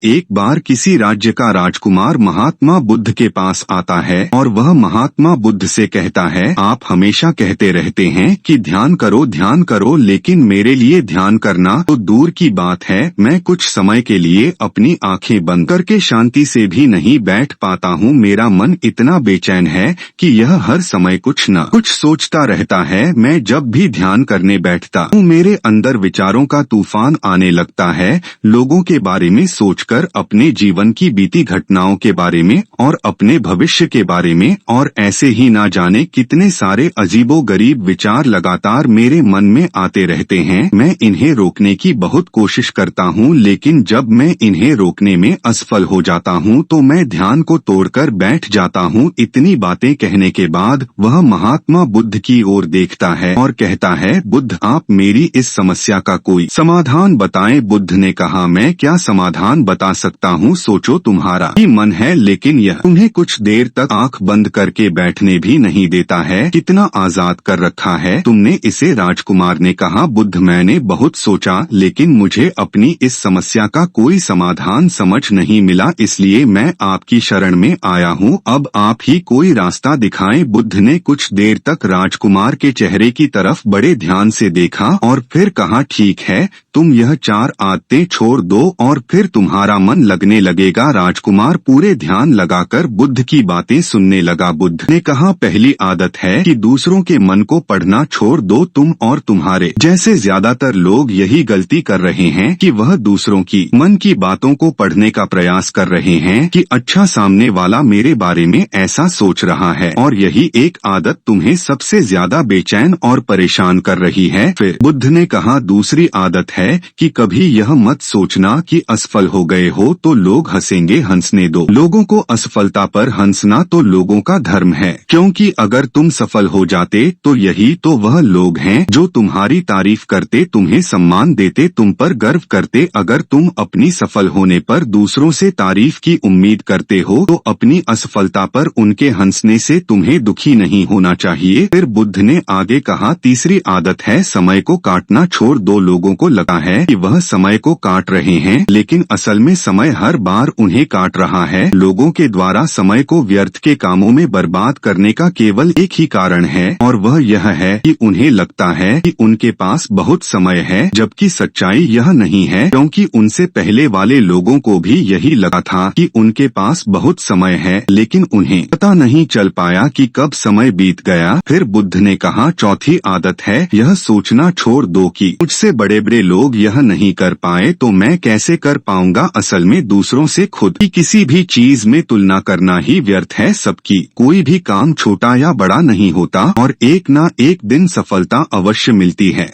एक बार किसी राज्य का राजकुमार महात्मा बुद्ध के पास आता है और वह महात्मा बुद्ध से कहता है, आप हमेशा कहते रहते हैं कि ध्यान करो, लेकिन मेरे लिए ध्यान करना तो दूर की बात है। मैं कुछ समय के लिए अपनी आंखें बंद करके शांति से भी नहीं बैठ पाता हूँ। मेरा मन इतना बेचैन है कि यह हर समय कुछ न कुछ सोचता रहता है। मैं जब भी ध्यान करने बैठता हूँ मेरे अंदर विचारों का तूफान आने लगता है, लोगों के बारे में सोचकर, अपने जीवन की बीती घटनाओं के बारे में और अपने भविष्य के बारे में, और ऐसे ही ना जाने कितने सारे अजीबोगरीब विचार लगातार मेरे मन में आते रहते हैं। मैं इन्हें रोकने की बहुत कोशिश करता हूँ, लेकिन जब मैं इन्हें रोकने में असफल हो जाता हूँ तो मैं ध्यान को तोड़कर बैठ जाता हूँ। इतनी बातें कहने के बाद वह महात्मा बुद्ध की ओर देखता है और कहता है, बुद्ध, आप मेरी इस समस्या का कोई समाधान बताएं। बुद्ध ने कहा, मैं क्या समाधान बता सकता हूँ, सोचो, तुम्हारा ही मन है, लेकिन यह तुम्हें कुछ देर तक आंख बंद करके बैठने भी नहीं देता है। कितना आजाद कर रखा है तुमने इसे। राजकुमार ने कहा, बुद्ध, मैंने बहुत सोचा, लेकिन मुझे अपनी इस समस्या का कोई समाधान समझ नहीं मिला, इसलिए मैं आपकी शरण में आया हूँ। अब आप ही कोई रास्ता दिखाएं। बुद्ध ने कुछ देर तक राजकुमार के चेहरे की तरफ बड़े ध्यान से देखा और फिर कहा, ठीक है, तुम यह 4 आदतें छोड़ दो और फिर तुम्हारा मन लगने लगेगा। राजकुमार पूरे ध्यान लगाकर बुद्ध की बातें सुनने लगा। बुद्ध ने कहा, पहली आदत है कि दूसरों के मन को पढ़ना छोड़ दो। तुम और तुम्हारे जैसे ज्यादातर लोग यही गलती कर रहे हैं कि वह दूसरों की मन की बातों को पढ़ने का प्रयास कर रहे हैं कि अच्छा, सामने वाला मेरे बारे में ऐसा सोच रहा है, और यही एक आदत तुम्हें सबसे ज्यादा बेचैन और परेशान कर रही है। फिर बुद्ध ने कहा, दूसरी आदत है कि कभी यह मत सोचना कि असफल हो गए हो तो लोग हंसेंगे। हंसने दो, लोगों को असफलता पर हंसना तो लोगों का धर्म है, क्योंकि अगर तुम सफल हो जाते तो यही तो वह लोग हैं जो तुम्हारी तारीफ करते, तुम्हें सम्मान देते, तुम पर गर्व करते। अगर तुम अपनी सफल होने पर दूसरों से तारीफ की उम्मीद करते हो तो अपनी असफलता पर उनके हंसने से तुम्हें दुखी नहीं होना चाहिए। फिर बुद्ध ने आगे कहा, तीसरी आदत है समय को काटना छोड़ दो। लोगों को लगा है कि वह समय को काट रहे हैं, लेकिन असल में समय हर बार उन्हें काट रहा है। लोगों के द्वारा समय को व्यर्थ के कामों में बर्बाद करने का केवल एक ही कारण है, और वह यह है कि उन्हें लगता है कि उनके पास बहुत समय है, जबकि सच्चाई यह नहीं है, क्योंकि उनसे पहले वाले लोगों को भी यही लगा था कि उनके पास बहुत समय है, लेकिन उन्हें पता नहीं चल पाया कि कब समय बीत गया। फिर बुद्ध ने कहा, चौथी आदत है यह सोचना छोड़ दो कि मुझसे बड़े बड़े लोग यह नहीं कर पाए तो मैं कैसे कर पाऊंगा। असल में दूसरों से खुद की किसी भी चीज में तुलना करना ही व्यर्थ है। सबकी कोई भी काम छोटा या बड़ा नहीं होता और एक ना एक दिन सफलता अवश्य मिलती है।